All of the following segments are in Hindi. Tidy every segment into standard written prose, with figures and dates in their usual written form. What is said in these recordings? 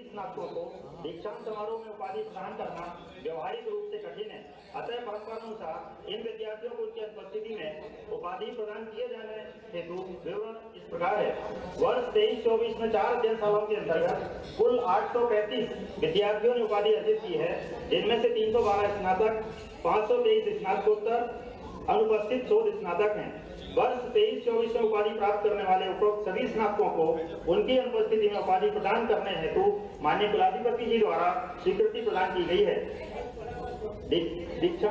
स्नातकों को दीक्षांत समारोह में उपाधि प्रदान करना व्यवहारिक रूप से कठिन है। अतः परंपरानुसार इन विद्यार्थियों को उनकी अनुपस्थिति में उपाधि प्रदान किए जाने हेतु विवरण इस प्रकार है। वर्ष 23-24 में 4 अध्ययन सालों के अंतर्गत कुल 835 विद्यार्थियों ने उपाधि अर्जित की है, जिनमें से 312 स्नातक, 523 स्नातकोत्तर, अनुपस्थित 100 स्नातक हैं। वर्ष 23-24 में उपाधि प्राप्त करने वाले उपरोक्त सभी स्नातकों को उनकी अनुपस्थिति में उपाधि प्रदान करने हेतु माननीय कुलाधिपति जी द्वारा स्वीकृति प्रदान की गई है। दीक्षा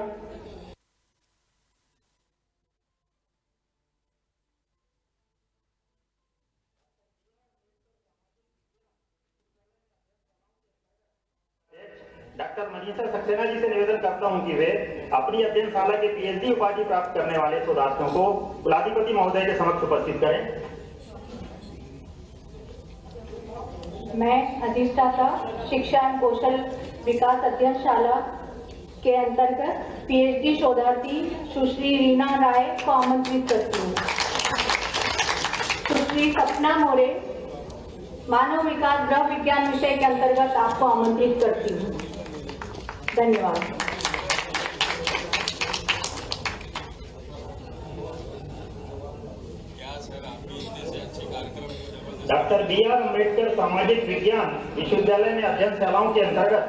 डॉक्टर मनीषा सक्सेना जी से निवेदन करता हूं कि वे अपनी अध्ययनशाला के पीएचडी उपाधि प्राप्त करने वाले शोधार्थियों को कुलाधिपति महोदय के समक्ष उपस्थित करें। मैं अधिष्ठाता शिक्षा एवं कौशल विकास अध्ययनशाला के अंतर्गत पीएचडी शोधार्थी सुश्री रीना राय को आमंत्रित करती हूँ। सुश्री सपना मोरे मानव विकास गृह विज्ञान विषय के अंतर्गत आपको आमंत्रित करती हूँ। धन्यवाद। Doctor B R. अम्बेडकर सामाजिक विज्ञान विश्वविद्यालय में अध्ययनशालाओं के अंतर्गत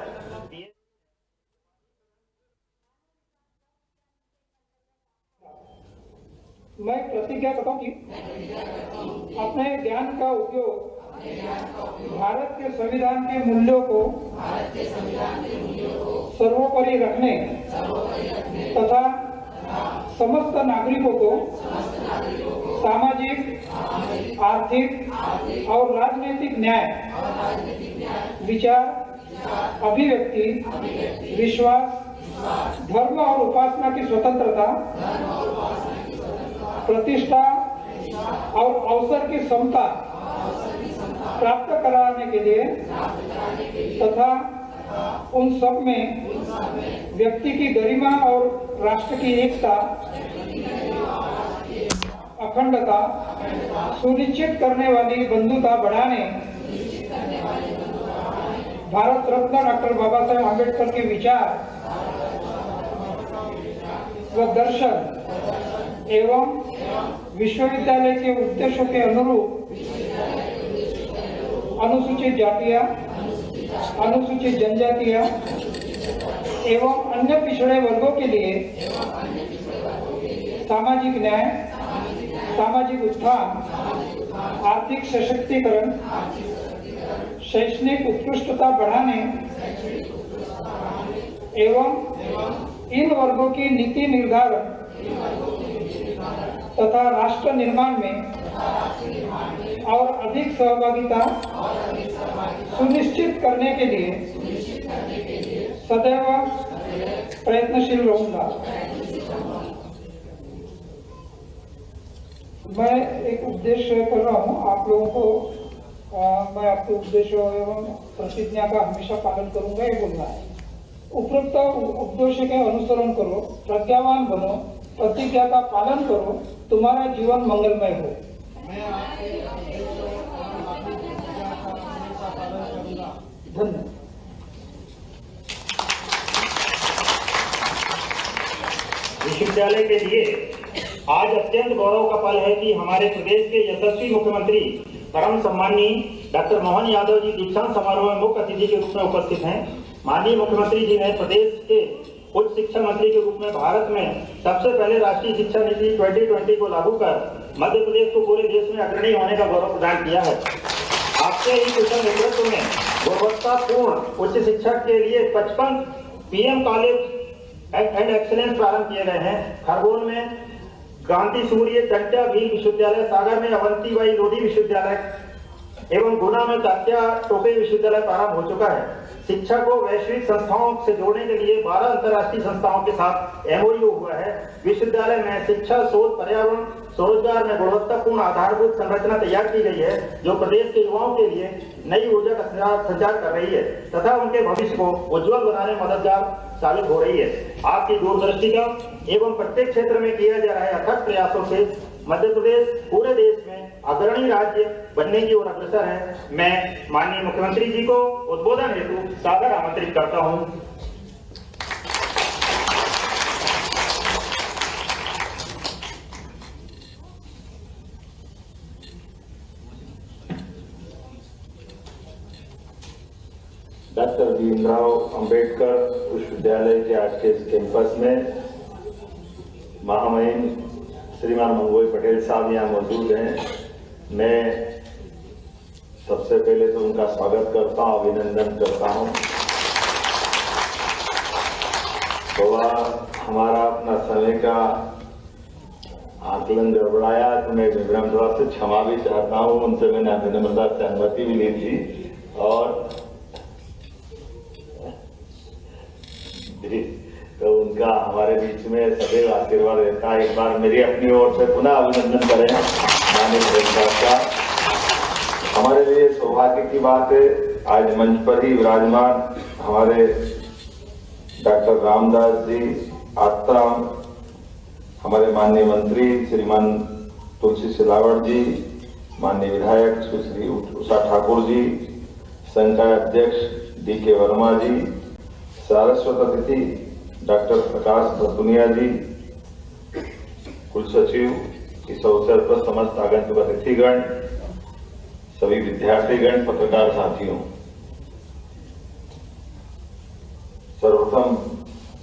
मैं प्रतिज्ञा करता हूं कि अपने ज्ञान का उपयोग भारत के संविधान के मूल्यों को सर्वोपरि रखने तथा समस्त नागरिकों को सामाजिक, आर्थिक और राजनीतिक न्याय, विचार, अभिव्यक्ति, विश्वास, धर्म और उपासना की स्वतंत्रता, प्रतिष्ठा और अवसर की समता प्राप्त कराने के लिए तथा उन सब में व्यक्ति की गरिमा और राष्ट्र की एकता, अखंडता सुनिश्चित करने वाली बंधुता बढ़ाने भारत रत्न डॉक्टर बाबा साहेब अम्बेडकर के विचार व दर्शन एवं विश्वविद्यालय के उद्देश्यों के अनुरूप अनुसूचित जातियां, अनुसूचित जनजातियां एवं अन्य पिछड़े वर्गों के लिए सामाजिक न्याय, सामाजिक उत्थान, आर्थिक सशक्तिकरण, शैक्षणिक उत्कृष्टता बढ़ाने एवं इन वर्गों की नीति निर्धारण तथा राष्ट्र निर्माण में और अधिक सहभागिता सुनिश्चित करने के लिए सदैव प्रयत्नशील रहूंगा। मैं एक उद्देश्य कर रहा हूं आप लोगों को, मैं आपके उद्देश्य एवं प्रतिज्ञा का हमेशा पालन करूंगा ये बोलना है। उपरोक्त उद्देश्य के अनुसरण करो, प्रज्ञावान बनो, प्रतिज्ञा का पालन करो, तुम्हारा जीवन मंगलमय हो। धन्यवाद। विश्वविद्यालय के लिए आज अत्यंत गौरव का पल है कि हमारे प्रदेश के यशस्वी मुख्यमंत्री परम सम्माननीय डॉक्टर मोहन यादव जी दीक्षांत समारोह में मुख्य अतिथि के रूप में उपस्थित हैं। माननीय मुख्यमंत्री जी ने प्रदेश के उच्च शिक्षा मंत्री के रूप में भारत में सबसे पहले राष्ट्रीय शिक्षा नीति 2020 को लागू कर मध्य प्रदेश को पूरे देश में अग्रणी होने का गौरव प्रदान किया है। आपके ही कुशल नेतृत्व में गुणवत्तापूर्ण उच्च शिक्षा के लिए 55 पीएम कॉलेज एंड एक्सीलेंस प्रारंभ किए गए हैं। खरगोन में गांधी सूर्य टंट्या भील विश्वविद्यालय, सागर में अवंतीबाई लोधी विश्वविद्यालय एवं गुना में तात्या टोपे विश्वविद्यालय प्रारंभ हो चुका है। शिक्षा को वैश्विक संस्थाओं से जोड़ने के लिए 12 अंतर्राष्ट्रीय संस्थाओं के साथ एमओयू हुआ है। विश्वविद्यालय में शिक्षा, शोध, पर्यावरण, स्वरोजगार में गुणवत्तापूर्ण आधारभूत संरचना तैयार की गई है, जो प्रदेश के युवाओं के लिए नई ऊर्जा का संचार कर रही है तथा उनके भविष्य को उज्जवल बनाने में मददगार साबित हो रही है। आपकी दूरदृष्टि का एवं प्रत्येक क्षेत्र में किया जा रहा है अथक प्रयासों से मध्य प्रदेश पूरे देश में अग्रणी राज्य बनने की ओर अग्रसर है। मैं माननीय मुख्यमंत्री जी को उद्बोधन हेतु सादर आमंत्रित करता हूं। डॉक्टर भीमराव अंबेडकर विश्वविद्यालय के आज के इस कैंपस में महामहिम श्रीमान मंगोई पटेल साहब यहाँ मौजूद हैं। मैं सबसे पहले तो उनका स्वागत करता हूँ, अभिनंदन करता हूँ। थोड़ा हमारा अपना समय का आकलन गड़बड़ाया तो मैं विवरण थोड़ा से क्षमा भी चाहता हूँ। उनसे मैंने अभिनम्रता से अनुमति भी ली थी और तो उनका हमारे बीच में सदैव आशीर्वाद रहता है। एक बार मेरी अपनी ओर से पुनः अभिनंदन करें माननीय प्रेमदास साहब। हमारे लिए सौभाग्य की बात है आज मंच पर ही विराजमान हमारे डॉक्टर रामदास जी आत्राम, हमारे माननीय मंत्री श्रीमान तुलसी सिलावट जी, माननीय विधायक सुश्री उषा ठाकुर जी, संकाय अध्यक्ष डी.के. वर्मा जी, सारस्वत अतिथि डॉक्टर प्रकाश भतुनिया जी, कुल सचिव, इस अवसर पर समस्त आगंतुक अतिथिगण, सभी विद्यार्थीगण, पत्रकार साथियों, सर्वप्रथम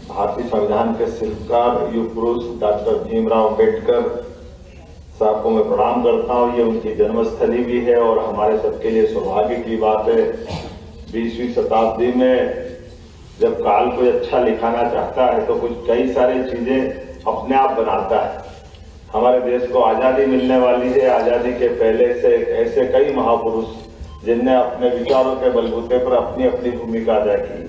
भारतीय संविधान के शिल्पकार युग पुरुष डॉक्टर भीमराव अंबेडकर साहब को मैं प्रणाम करता हूँ। ये उनकी जन्मस्थली भी है और हमारे सबके लिए सौभाग्य की बात है। 20वीं शताब्दी में जब काल कोई अच्छा लिखाना चाहता है तो कुछ कई सारी चीजें अपने आप बनाता है। हमारे देश को आजादी मिलने वाली है। आजादी के पहले से ऐसे कई महापुरुष जिनने अपने विचारों के बलबूते पर अपनी अपनी भूमिका अदा की।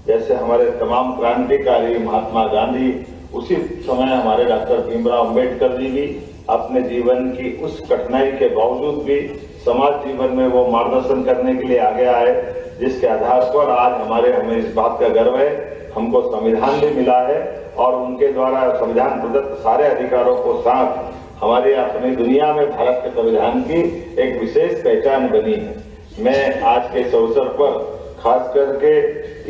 जैसे हमारे तमाम क्रांतिकारी महात्मा गांधी, उसी समय हमारे डॉक्टर भीमराव अंबेडकर जी भी अपने जीवन की उस कठिनाई के बावजूद भी समाज जीवन में वो मार्गदर्शन करने के लिए आगे आए, जिसके आधार पर आज हमें इस बात का गर्व है, हमको संविधान भी मिला है और उनके द्वारा संविधान प्रदत्त सारे अधिकारों को साथ हमारे अपनी दुनिया में भारत के संविधान की एक विशेष पहचान बनी है। मैं आज के इस अवसर पर खास करके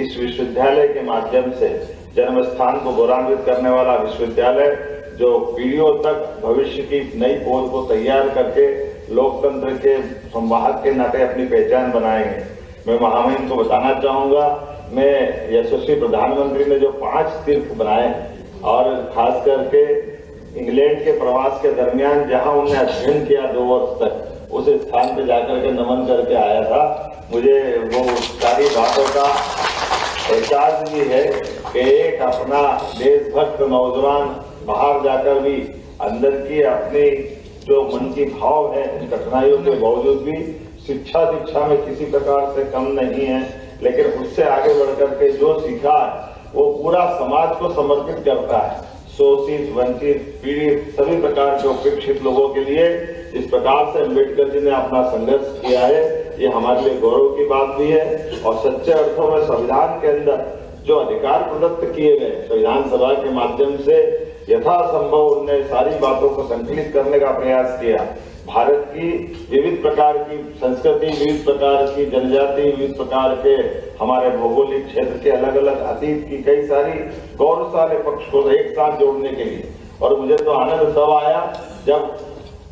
इस विश्वविद्यालय के माध्यम से जन्म स्थान को गौरवान्वित करने वाला विश्वविद्यालय जो पीढ़ियों तक भविष्य की नई पौध को तैयार करके लोकतंत्र के संवाहक के नाते अपनी पहचान बनाएंगे। मैं महामहिम को बताना चाहूंगा, मैं यशस्वी प्रधानमंत्री ने जो 5 तीर्थ बनाए और खास करके इंग्लैंड के प्रवास के दरमियान जहां उन्होंने अध्ययन किया 2 वर्ष तक, उस स्थान पे जाकर के नमन करके आया था। मुझे वो सारी बातों का एहसास भी है कि एक अपना देशभक्त नौजवान बाहर जाकर भी अंदर की अपनी जो मन की भाव है, कठिनाइयों के बावजूद भी शिक्षा में किसी प्रकार से कम नहीं है, लेकिन उससे आगे बढ़कर के जो सीखा है वो पूरा समाज को समर्पित करता है। शोषित, वंचित, पीड़ित, सभी प्रकार के उपेक्षित लोगों के लिए इस प्रकार से अम्बेडकर जी ने अपना संघर्ष किया है, ये हमारे लिए गौरव की बात भी है। और सच्चे अर्थों में संविधान के अंदर जो अधिकार प्रदत्त किए गए, संविधान सभा के माध्यम से यथासंभव उन्होंने सारी बातों को संकलित करने का प्रयास किया। भारत की विविध प्रकार की संस्कृति, विविध प्रकार की जनजाति, विविध प्रकार के हमारे भौगोलिक क्षेत्र के अलग अलग अतीत की कई सारी गौरवशाली पक्ष को एक साथ जोड़ने के लिए। और मुझे तो आनंद तब आया जब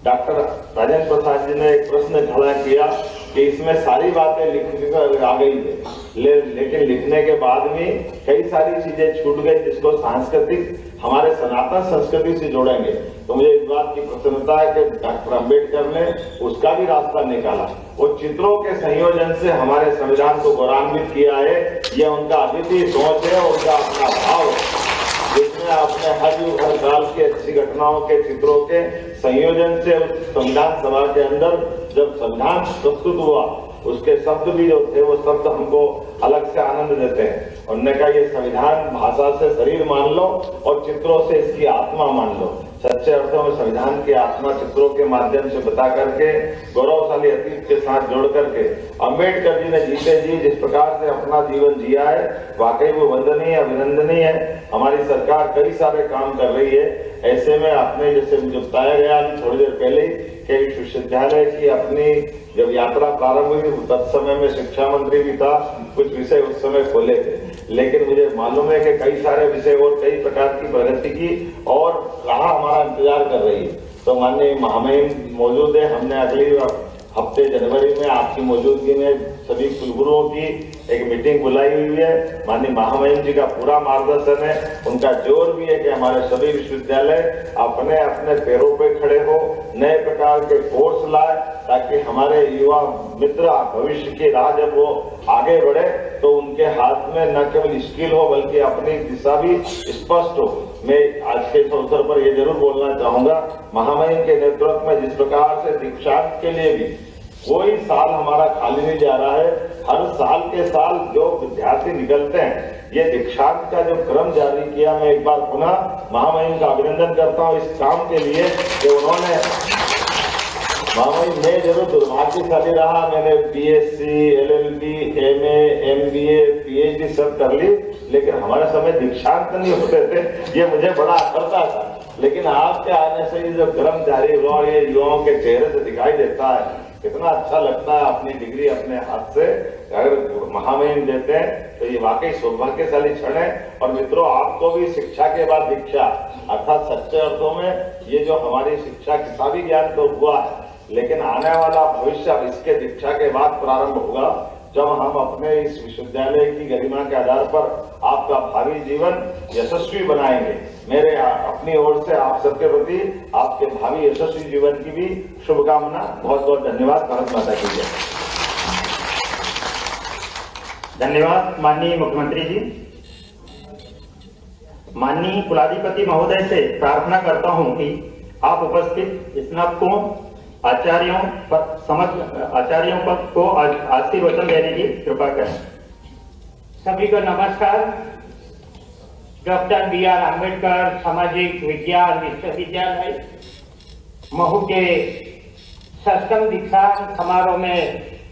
डॉक्टर राजेंद्र प्रसाद जी ने एक प्रश्न खड़ा किया कि इसमें सारी बातें लिखकर आ गई है, लेकिन लिखने के बाद में कई सारी चीजें छूट गई जिसको सांस्कृतिक हमारे सनातन संस्कृति से जोड़ेंगे। तो मुझे इस बात की प्रसन्नता है कि डॉक्टर अंबेडकर ने उसका भी रास्ता निकाला। वो चित्रों के संयोजन से हमारे संविधान को गौरवान्वित किया है। यह उनका अद्वितीय सोच है, उनका अपना भाव है, जिसमें अपने हर युग हर काल की अच्छी घटनाओं के चित्रों के संयोजन से उस संविधान सभा के अंदर जब संविधान प्रस्तुत हुआ, उसके शब्द भी जो थे वो शब्द हमको अलग से आनंद देते हैं। उन्होंने कहा ये संविधान भाषा से शरीर मान लो और चित्रों से इसकी आत्मा मान लो। सच्चे अर्थों में संविधान की आत्मा चित्रों के माध्यम से बता करके गौरवशाली अतीत के साथ जोड़ करके अम्बेडकर जी ने जीते जी जिस प्रकार से अपना जीवन जिया है, वाकई वो वंदनीय अभिनंदनीय है। हमारी सरकार कई सारे काम कर रही है। ऐसे में आपने जैसे मुझे बताया गया थोड़ी देर पहले ही कि विश्वविद्यालय की अपनी जब यात्रा प्रारंभ हुई तब समय में शिक्षा मंत्री भी था, कुछ विषय उस समय खोले थे, लेकिन मुझे मालूम है कि कई सारे विषय और कई प्रकार की प्रगति की और कहाँ हमारा इंतजार कर रही है। तो माननीय महामहिम मौजूद है, हमने अगली हफ्ते जनवरी में आपकी मौजूदगी में सभी कुलगुरुओं की एक मीटिंग बुलाई हुई है। माननीय महामहिम जी का पूरा मार्गदर्शन है, उनका जोर भी है कि हमारे सभी विश्वविद्यालय अपने अपने पैरों पे खड़े हो, नए प्रकार के कोर्स लाए, ताकि हमारे युवा मित्र भविष्य की राह जब वो आगे बढ़े तो उनके हाथ में न केवल स्किल हो बल्कि अपनी दिशा भी स्पष्ट हो। मैं आज के इस अवसर पर ये जरूर बोलना चाहूंगा, महामहिम के नेतृत्व में जिस प्रकार से दीक्षांत के लिए भी कोई साल हमारा खाली नहीं जा रहा है, हर साल के साल जो विद्यार्थी निकलते हैं, ये दीक्षांत का जो क्रम जारी किया, मैं एक बार पुनः महामहिम का अभिनंदन करता हूँ इस काम के लिए कि उन्होंने महामहिम मैं जरूर दुर्भाग्यशाली रहा, मैंने BSc, LLB, MA, MBA, PhD सब कर ली, लेकिन हमारे समय दीक्षांत नहीं होते थे, ये मुझे बड़ा अखरता था। लेकिन आपके आने से ये जो क्रम जारी हुआ और ये युवाओं के चेहरे से दिखाई देता है, कितना अच्छा लगता है। अपनी डिग्री अपने हाथ से अगर महामहिम देते हैं तो ये वाकई सौभाग्यशाली क्षण है। और मित्रों, आपको भी शिक्षा के बाद दीक्षा अर्थात सच्चे अर्थों में ये जो हमारी शिक्षा किताबी ज्ञान तो हुआ है, लेकिन आने वाला भविष्य अब इसके दीक्षा के बाद प्रारंभ होगा, जब हम अपने इस विश्वविद्यालय की गरिमा के आधार पर आपका भावी जीवन यशस्वी बनाएंगे। मेरे अपनी ओर से आप सबके प्रति आपके भावी यशस्वी जीवन की भी शुभकामना। बहुत बहुत धन्यवाद। भारत माता की जय। धन्यवाद माननीय मुख्यमंत्री जी। माननीय कुलाधिपति महोदय से प्रार्थना करता हूं कि आप उपस्थित स्नातकों आचार्यों को आशीर्वचन देने की कृपा करें। सभी को नमस्कार। डॉक्टर BR अम्बेडकर सामाजिक विज्ञान विश्वविद्यालय महू के 6वीं दीक्षांत समारोह में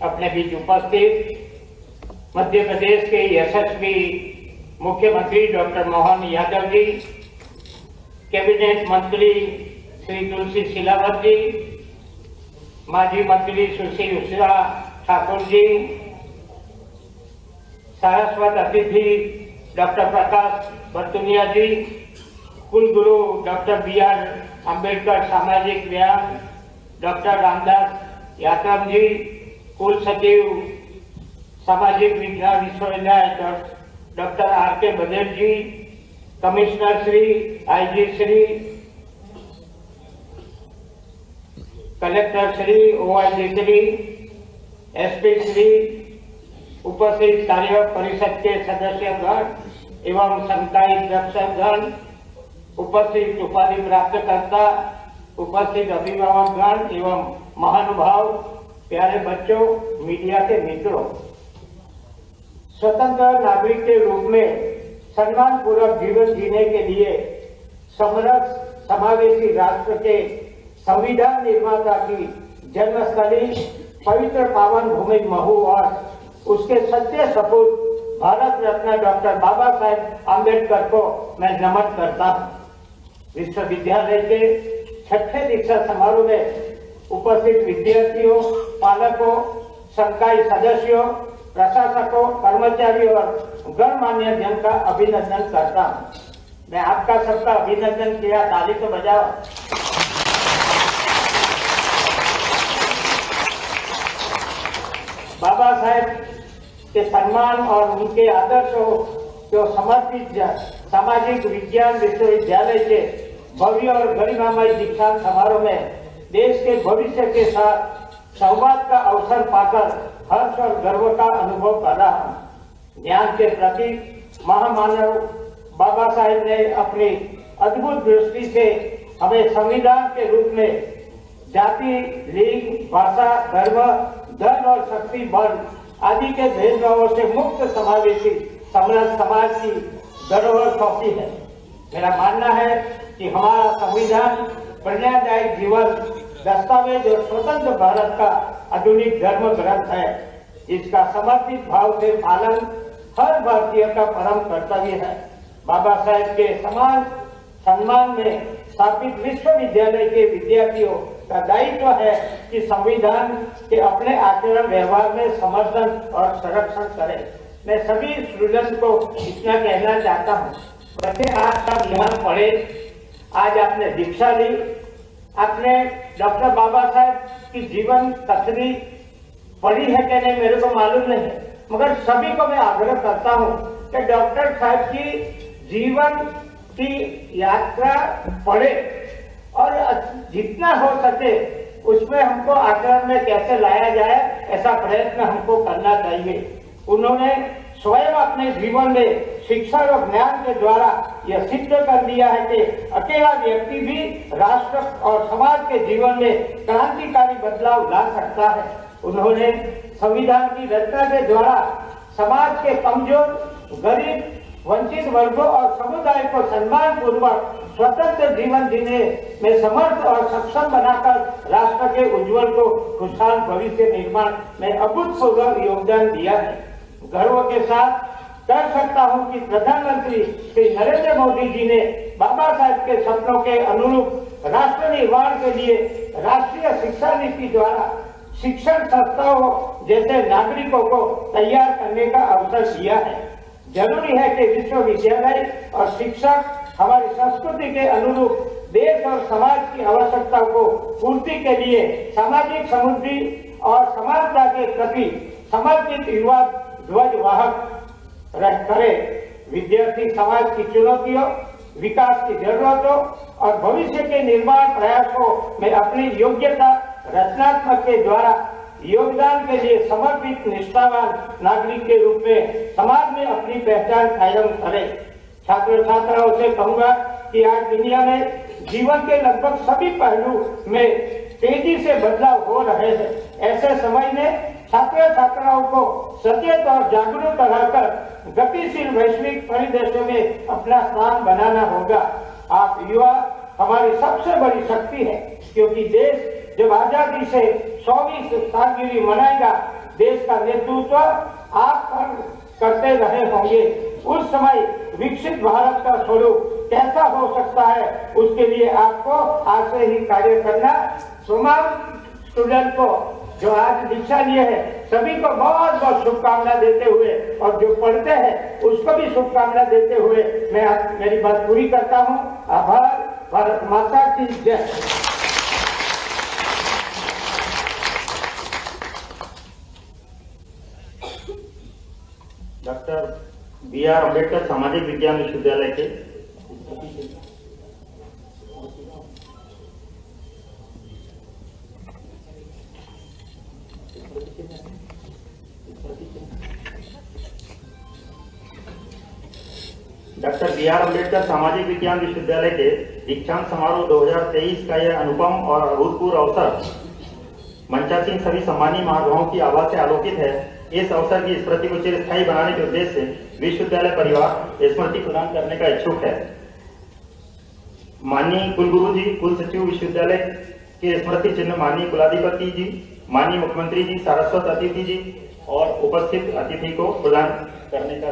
अपने बीच उपस्थित मध्य प्रदेश के यशस्वी मुख्यमंत्री डॉक्टर मोहन यादव जी, कैबिनेट मंत्री श्री तुलसी सिलावत जी, माजी मंत्री सुश्री उषा ठाकुर जी, सरस्वत अतिथि डॉक्टर प्रकाश बर्तुनिया जी, कुलगुरु डॉक्टर BR अम्बेडकर सामाजिक विज्ञान डॉक्टर रामदास यात्रम जी, कुल सचिव सामाजिक विज्ञान विश्वविद्यालय doctor RK Baghel ji, commissioner Shri, IG Shri, collector Shri, OIG Shri, SP Shri, उपस्थित कार्य परिषद के सदस्यगण एवं संकाय दर्शकगण, उपस्थित उपाधि प्राप्तकर्ता, उपस्थित अभिभावकगण एवं महानुभाव, प्यारे बच्चों, मीडिया के मित्रों, स्वतंत्र नागरिक के रूप में सम्मान पूर्वक जीवन जीने के लिए समरस समावेशी राष्ट्र के संविधान निर्माता की जन्मस्थली पवित्र पावन भूमि महू और उसके सच्चे सपूत भारत रत्न डॉक्टर बाबा साहेब आम्बेडकर को मैं नमन करता हूँ। विश्वविद्यालय के 6ठे दीक्षा समारोह में उपस्थित विद्यार्थियों, पालकों, संकाय सदस्यों, प्रशासकों, कर्मचारियों और गणमान्य जन का अभिनंदन करता हूँ। मैं आपका सबका अभिनंदन किया, ताली तो बजाओ। बाबा साहेब के सम्मान और उनके आदर्शों को समर्पित सामाजिक विज्ञान विश्वविद्यालय के भव्य और गरिमामय दीक्षांत समारोह में देश के भविष्य के साथ संवाद का अवसर पाकर हर्ष और गर्व का अनुभव कर रहा हूँ। ज्ञान के प्रतीक महामानव बाबा साहेब ने अपनी अद्भुत दृष्टि से हमें संविधान के रूप में जाति, लिंग, भाषा, धर्म, धन और शक्ति, बल आदि के भेदभावों से मुक्त समावेशी समरस समाज की धरोहर सौंपी है। मेरा मानना है कि कि हमारा संविधान प्रेरणादायक जीवन दस्तावेज और स्वतंत्र भारत का आधुनिक धर्म ग्रंथ है। इसका समर्पित भाव से पालन हर भारतीय का परम कर्तव्य है। बाबा साहेब के समान सम्मान में स्थापित विश्वविद्यालय के विद्यार्थियों का दायित्व है कि संविधान के अपने आचरण व्यवहार में समर्थन और संरक्षण करें। मैं सभी स्टूडेंट को इतना कहना चाहता हूँ, वैसे आप सब यहाँ पढ़े, आज आपने दीक्षा ली, आपने डॉक्टर बाबा साहेब की जीवन कथनी पढ़ी है कि नहीं मेरे को मालूम नहीं है, मगर सभी को मैं आग्रह करता हूँ कि डॉक्टर साहब की जीवन की यात्रा पढ़े और जितना हो सके उसमें हमको आचरण में कैसे लाया जाए ऐसा प्रयत्न हमको करना चाहिए। उन्होंने स्वयं अपने जीवन में शिक्षा और ज्ञान के द्वारा यह सिद्ध कर दिया है कि अकेला व्यक्ति भी राष्ट्र और समाज के जीवन में क्रांतिकारी बदलाव ला सकता है। उन्होंने संविधान की रचना के द्वारा समाज के कमजोर, गरीब, वंचित वर्गों और समुदाय को सम्मान पूर्वक स्वतंत्र जीवन जीने में समर्थ और सक्षम बनाकर राष्ट्र के उज्जवल को खुशहाल भविष्य निर्माण में अभूतपूर्व योगदान दिया है। गर्व के साथ कह सकता हूं कि प्रधानमंत्री श्री नरेंद्र मोदी जी ने बाबा साहेब के सपनों के अनुरूप राष्ट्र निर्माण के लिए राष्ट्रीय शिक्षा नीति द्वारा शिक्षण संस्थाओं जैसे नागरिकों को तैयार करने का अवसर दिया है। जरूरी है कि विश्वविद्यालय और शिक्षक हमारी संस्कृति के अनुरूप देश और समाज की आवश्यकताओं को पूर्ति के लिए सामाजिक समृद्धि और समानता के प्रति समर्पित युवा ध्वजवाहक करे। विद्यार्थी समाज की चुनौतियों, विकास की जरूरतों और भविष्य के निर्माण प्रयासों में अपनी योग्यता रचनात्मक के द्वारा योगदान के लिए समर्पित निष्ठावान नागरिक के रूप में समाज में अपनी पहचान कायम करे। छात्र छात्राओं से कहूंगा कि आज दुनिया में जीवन के लगभग सभी पहलू में तेजी से बदलाव हो रहे हैं। ऐसे समय में छात्र छात्राओं को सचेत और जागरूक रहकर गतिशील वैश्विक परिदृश्य में अपना स्थान बनाना होगा। आप युवा हमारी सबसे बड़ी शक्ति है, क्योंकि देश जब आजादी से 100वीं सालगिरह मनाएगा, देश का नेतृत्व आप करते रहे होंगे। उस समय विकसित भारत का स्वरूप कैसा हो सकता है, उसके लिए आपको आज से ही कार्य करना। तमाम स्टूडेंट को जो आज दीक्षा लिए है सभी को बहुत बहुत शुभकामना देते हुए और जो पढ़ते हैं उसको भी शुभकामना देते हुए मैं मेरी बात पूरी करता हूँ। आभार। भारत माता की जय। Doctor B R. अम्बेडकर सामाजिक विज्ञान विश्वविद्यालय के डॉक्टर बी.आर. अम्बेडकर सामाजिक विज्ञान विश्वविद्यालय के दीक्षांत समारोह 2023 का यह अनुपम और अभूतपूर्व अवसर मंचासीन सभी सम्मानीय महानुभावों की आभा से आलोकित है। इस अवसर की स्मृति को चिरस्थायी बनाने के उद्देश्य से विश्वविद्यालय परिवार स्मृति प्रदान करने का इच्छुक है। माननीय कुलगुरु जी, कुल सचिव विश्वविद्यालय के स्मृति चिन्ह माननीय कुलाधिपति जी, माननीय मुख्यमंत्री जी, सारस्वत अतिथि जी और उपस्थित अतिथि को प्रदान करने का